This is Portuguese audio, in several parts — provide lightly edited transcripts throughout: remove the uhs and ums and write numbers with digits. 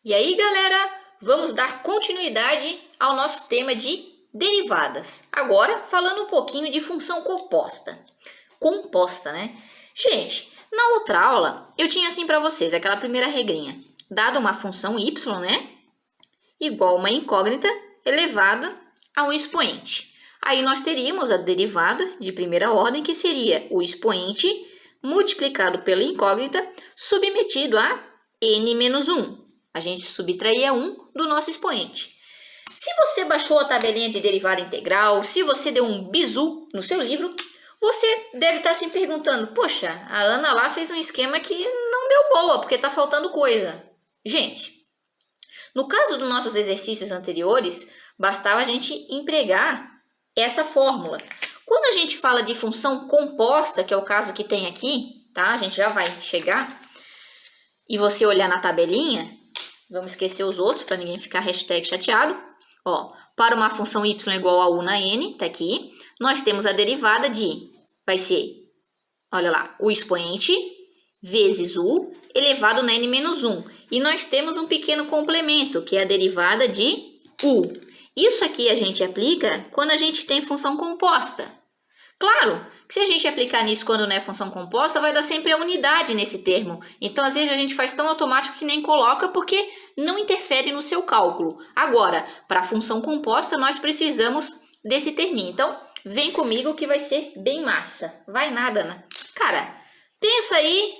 E aí, galera, vamos dar continuidade ao nosso tema de derivadas. Agora, falando um pouquinho de função composta. Composta, né? Gente, na outra aula, eu tinha assim para vocês, aquela primeira regrinha. Dada uma função y, né? Igual uma incógnita elevada a um expoente. Aí nós teríamos a derivada de primeira ordem, que seria o expoente multiplicado pela incógnita submetido a n-1. A gente subtraía 1 do nosso expoente. Se você baixou a tabelinha de derivada integral, se você deu um bizu no seu livro, você deve estar se perguntando, poxa, a Ana lá fez um esquema que não deu boa, porque está faltando coisa. Gente, no caso dos nossos exercícios anteriores, bastava a gente empregar essa fórmula. Quando a gente fala de função composta, que é o caso que tem aqui, tá? A gente já vai chegar, e você olhar na tabelinha, vamos esquecer os outros para ninguém ficar #chateado. Ó, para uma função y igual a u na n, tá aqui, nós temos a derivada de, vai ser, olha lá, o expoente vezes u elevado na n-1. E nós temos um pequeno complemento, que é a derivada de u. Isso aqui a gente aplica quando a gente tem função composta. Claro que se a gente aplicar nisso quando não é função composta, vai dar sempre a unidade nesse termo. Então, às vezes, a gente faz tão automático que nem coloca, porque não interfere no seu cálculo. Agora, para a função composta, nós precisamos desse terminho. Então, vem comigo que vai ser bem massa. Vai nada, né? Cara, pensa aí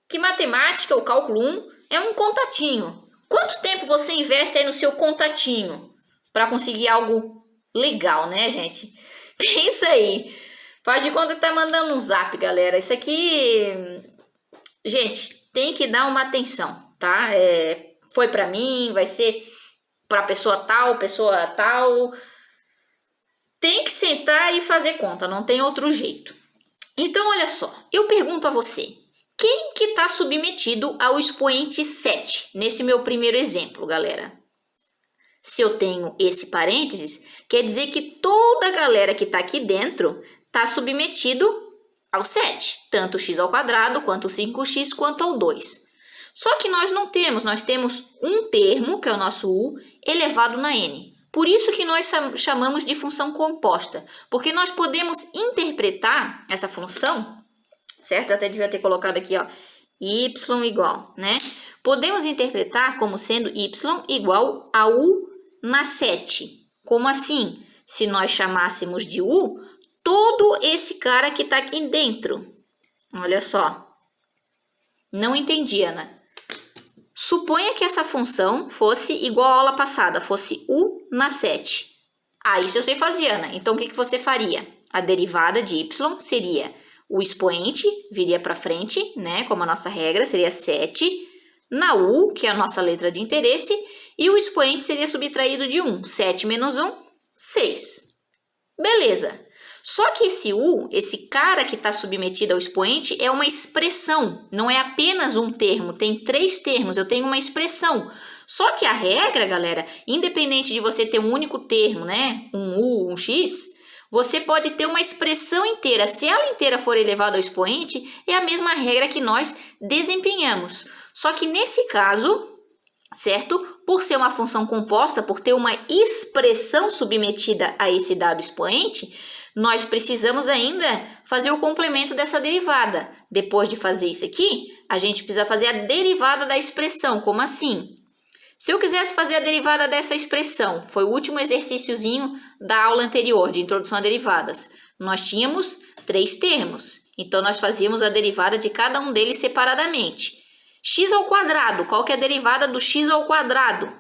que matemática, o cálculo 1, é um contatinho. Quanto tempo você investe aí no seu contatinho para conseguir algo legal, né, gente? Pensa aí. Faz de conta que tá mandando um zap, galera. Isso aqui, gente, tem que dar uma atenção, tá? Foi para mim, vai ser para pessoa tal. Tem que sentar e fazer conta, não tem outro jeito. Então, olha só, eu pergunto a você, quem que está submetido ao expoente 7 nesse meu primeiro exemplo, galera? Se eu tenho esse parênteses, quer dizer que toda a galera que está aqui dentro está submetido ao 7, tanto o x ao quadrado, quanto o 5x, quanto ao 2. Só que nós não temos, nós temos um termo, que é o nosso u, elevado na n. Por isso que nós chamamos de função composta, porque nós podemos interpretar essa função, certo? Eu até devia ter colocado aqui, ó, y igual, né? Podemos interpretar como sendo y igual a u na 7. Como assim? Se nós chamássemos de u, todo esse cara que está aqui dentro. Olha só. Não entendi, Ana. Suponha que essa função fosse igual à aula passada, fosse u na 7. Ah, isso eu sei fazer, Ana. Então, o que você faria? A derivada de y seria o expoente, viria para frente, né? Como a nossa regra, seria 7. Na u, que é a nossa letra de interesse, e o expoente seria subtraído de 1. 7 menos 1, 6. Beleza. Só que esse u, esse cara que está submetido ao expoente, é uma expressão, não é apenas um termo, tem 3 termos, eu tenho uma expressão. Só que a regra, galera, independente de você ter um único termo, né, um u, um x, você pode ter uma expressão inteira. Se ela inteira for elevada ao expoente, é a mesma regra que nós desempenhamos. Só que nesse caso, certo? Por ser uma função composta, por ter uma expressão submetida a esse dado expoente, nós precisamos ainda fazer o complemento dessa derivada. Depois de fazer isso aqui, a gente precisa fazer a derivada da expressão. Como assim? Se eu quisesse fazer a derivada dessa expressão, foi o último exercíciozinho da aula anterior, de introdução a derivadas. Nós tínhamos 3 termos, então nós fazíamos a derivada de cada um deles separadamente. X ao quadrado, qual que é a derivada do x ao quadrado?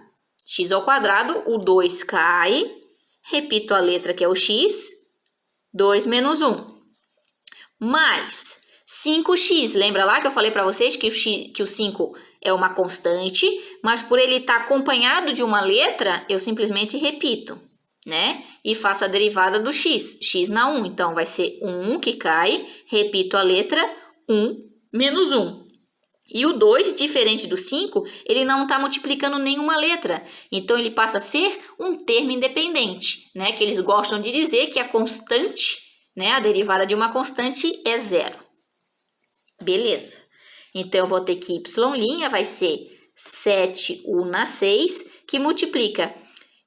X ao quadrado, o 2 cai, repito a letra que é o x, 2 menos 1, mais 5x. Lembra lá que eu falei para vocês que o 5 é uma constante, mas por ele estar acompanhado de uma letra, eu simplesmente repito, né? E faço a derivada do x, x na 1. Então, vai ser 1 que cai, repito a letra, 1 menos 1. E o 2, diferente do 5, ele não está multiplicando nenhuma letra. Então, ele passa a ser um termo independente, né? Que eles gostam de dizer que a constante, né? A derivada de uma constante é 0. Beleza. Então, eu vou ter que y' vai ser 7u na 6, que multiplica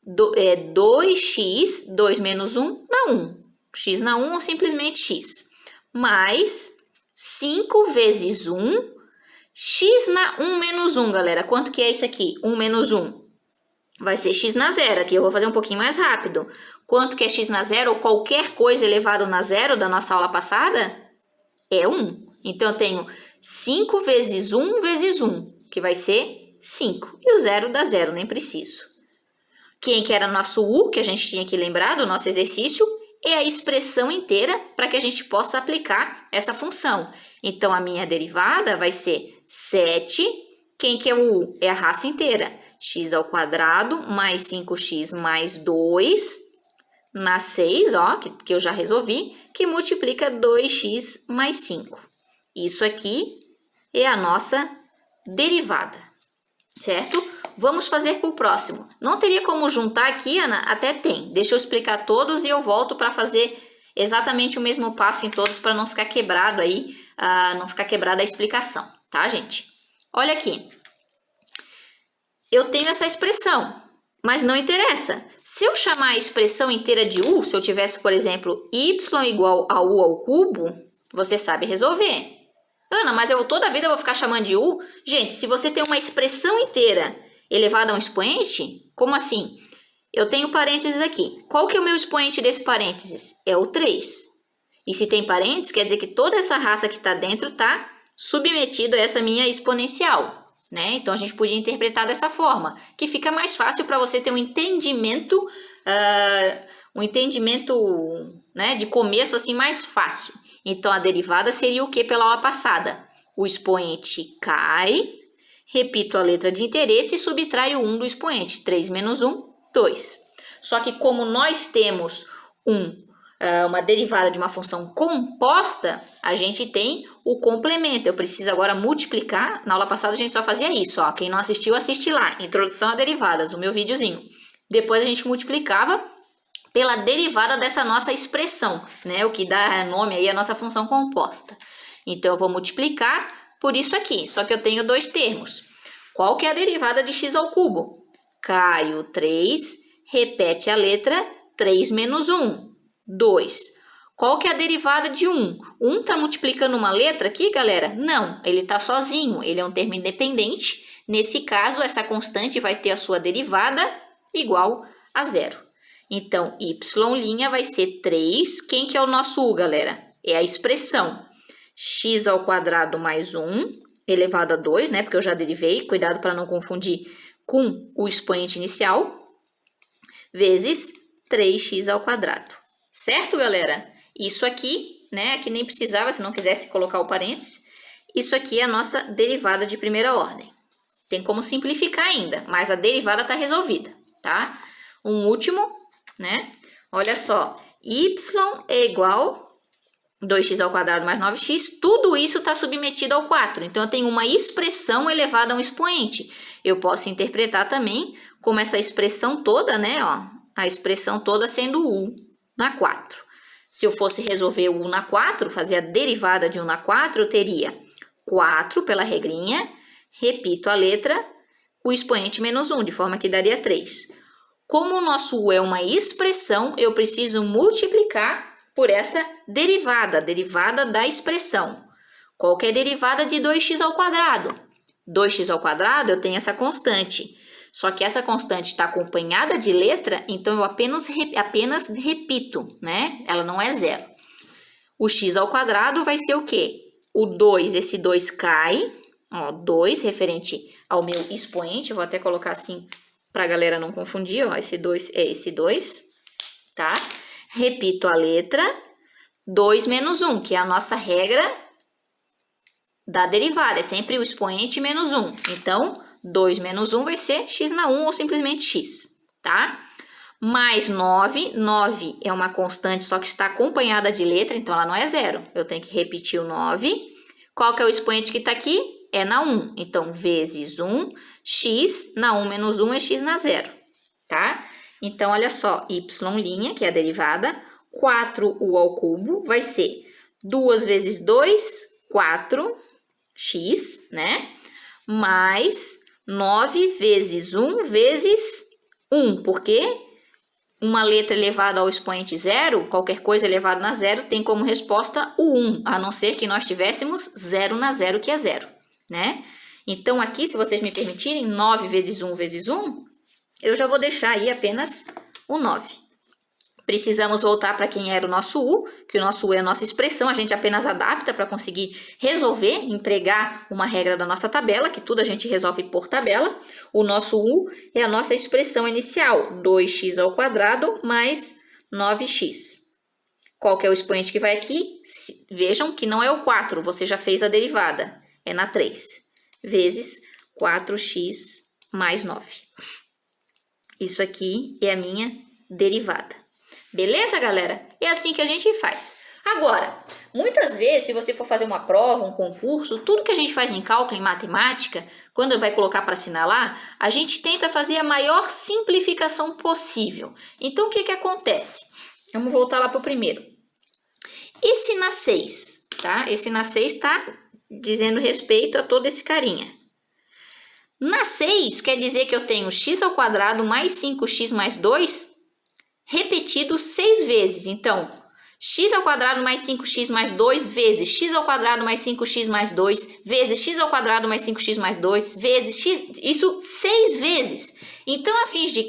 2x, 2 menos 1 na 1. X na 1 ou simplesmente x. Mais 5 vezes 1, x na 1 menos 1, galera. Quanto que é isso aqui? 1 menos 1. Vai ser x na 0. Aqui eu vou fazer um pouquinho mais rápido. Quanto que é x na 0 ou qualquer coisa elevado na 0 da nossa aula passada? É 1. Então, eu tenho 5 vezes 1 vezes 1, que vai ser 5. E o 0 dá 0, nem preciso. Quem que era nosso u, que a gente tinha que lembrar do nosso exercício, é a expressão inteira para que a gente possa aplicar essa função. Então, a minha derivada vai ser 7. Quem que é o u? É a raça inteira. X ao quadrado mais 5x mais 2 na 6, ó, que eu já resolvi, que multiplica 2x mais 5. Isso aqui é a nossa derivada, certo? Vamos fazer com o próximo. Não teria como juntar aqui, Ana? Até tem. Deixa eu explicar todos e eu volto para fazer exatamente o mesmo passo em todos para não ficar quebrado aí, não ficar quebrada a explicação, tá, gente? Olha aqui. Eu tenho essa expressão, mas não interessa. Se eu chamar a expressão inteira de u, se eu tivesse, por exemplo, y igual a u ao cubo, você sabe resolver. Ana, mas toda a vida eu vou ficar chamando de u? Gente, se você tem uma expressão inteira elevada a um expoente, como assim? Eu tenho parênteses aqui. Qual que é o meu expoente desse parênteses? É o 3. E se tem parênteses, quer dizer que toda essa raça que está dentro está submetida a essa minha exponencial, né? Então, a gente podia interpretar dessa forma, que fica mais fácil para você ter um entendimento, né, de começo assim mais fácil. Então, a derivada seria o que pela aula passada? O expoente cai, repito a letra de interesse e subtraio 1 do expoente. 3 menos 1, 2. Só que como nós temos uma derivada de uma função composta, a gente tem o complemento. Eu preciso agora multiplicar. Na aula passada a gente só fazia isso, ó. Quem não assistiu, assiste lá. Introdução a derivadas, o meu videozinho. Depois a gente multiplicava pela derivada dessa nossa expressão, né? O que dá nome aí à nossa função composta. Então, eu vou multiplicar por isso aqui, só que eu tenho dois termos. Qual que é a derivada de x ao cubo? Cai o 3, repete a letra 3 menos 1, 2. Qual que é a derivada de 1? 1 está multiplicando uma letra aqui, galera? Não, ele está sozinho, ele é um termo independente. Nesse caso, essa constante vai ter a sua derivada igual a 0. Então, y' vai ser 3. Quem que é o nosso u, galera? É a expressão x ao quadrado mais 1 elevado a 2, né? Porque eu já derivei. Cuidado para não confundir com o expoente inicial. Vezes 3x ao quadrado. Certo, galera? Isso aqui, né? Aqui nem precisava, se não quisesse colocar o parênteses. Isso aqui é a nossa derivada de primeira ordem. Tem como simplificar ainda, mas a derivada está resolvida, tá? Um último, né? Olha só, y é igual 2x ao quadrado mais 9x, tudo isso está submetido ao 4. Então, eu tenho uma expressão elevada a um expoente. Eu posso interpretar também como essa expressão toda, né? Ó, a expressão toda sendo u na 4. Se eu fosse resolver o u na 4, fazer a derivada de 1 na 4, eu teria 4 pela regrinha, repito a letra, o expoente menos 1, de forma que daria 3. Como o nosso u é uma expressão, eu preciso multiplicar por essa derivada, a derivada da expressão. Qual que é a derivada de 2x ao quadrado? 2x ao quadrado eu tenho essa constante. Só que essa constante está acompanhada de letra, então eu apenas repito, né? Ela não é 0. O x ao quadrado vai ser o quê? O 2, esse 2 cai. Ó, 2 referente ao meu expoente. Eu vou até colocar assim para a galera não confundir. Ó, esse 2 é esse 2, tá? Repito a letra. 2 menos 1, que é a nossa regra da derivada. É sempre o expoente menos 1. Então, 2 menos 1 vai ser x na 1 ou simplesmente x, tá? Mais 9. 9 é uma constante, só que está acompanhada de letra, então ela não é 0. Eu tenho que repetir o 9. Qual que é o expoente que está aqui? É na 1. Então, vezes 1, x na 1 menos 1 é x na 0, tá? Então, olha só, y', que é a derivada, 4u ao cubo, vai ser 2 vezes 2, 4x, né? Mais 9 vezes 1 vezes 1, porque uma letra elevada ao expoente zero, qualquer coisa elevada a zero, tem como resposta o 1, a não ser que nós tivéssemos 0 na zero, que é 0, né? Então, aqui, se vocês me permitirem, 9 vezes 1 vezes 1, eu já vou deixar aí apenas o 9. Precisamos voltar para quem era o nosso U, que o nosso U é a nossa expressão, a gente apenas adapta para conseguir resolver, empregar uma regra da nossa tabela, que tudo a gente resolve por tabela. O nosso U é a nossa expressão inicial, 2x ao quadrado mais 9x. Qual que é o expoente que vai aqui? Vejam que não é o 4, você já fez a derivada, é na 3, vezes 4x mais 9. Isso aqui é a minha derivada. Beleza, galera? É assim que a gente faz. Agora, muitas vezes, se você for fazer uma prova, um concurso, tudo que a gente faz em cálculo, em matemática, quando vai colocar para assinalar, a gente tenta fazer a maior simplificação possível. Então, o que acontece? Vamos voltar lá para o primeiro. Esse na 6, tá? Esse na 6 está dizendo respeito a todo esse carinha. Na 6, quer dizer que eu tenho x ao quadrado mais 5x mais 2 repetido 6 vezes. Então, x ao quadrado mais 5x mais 2 vezes x ao quadrado mais 5x mais 2 vezes x ao quadrado mais 5x mais 2 vezes x, isso 6 vezes. Então, a fins de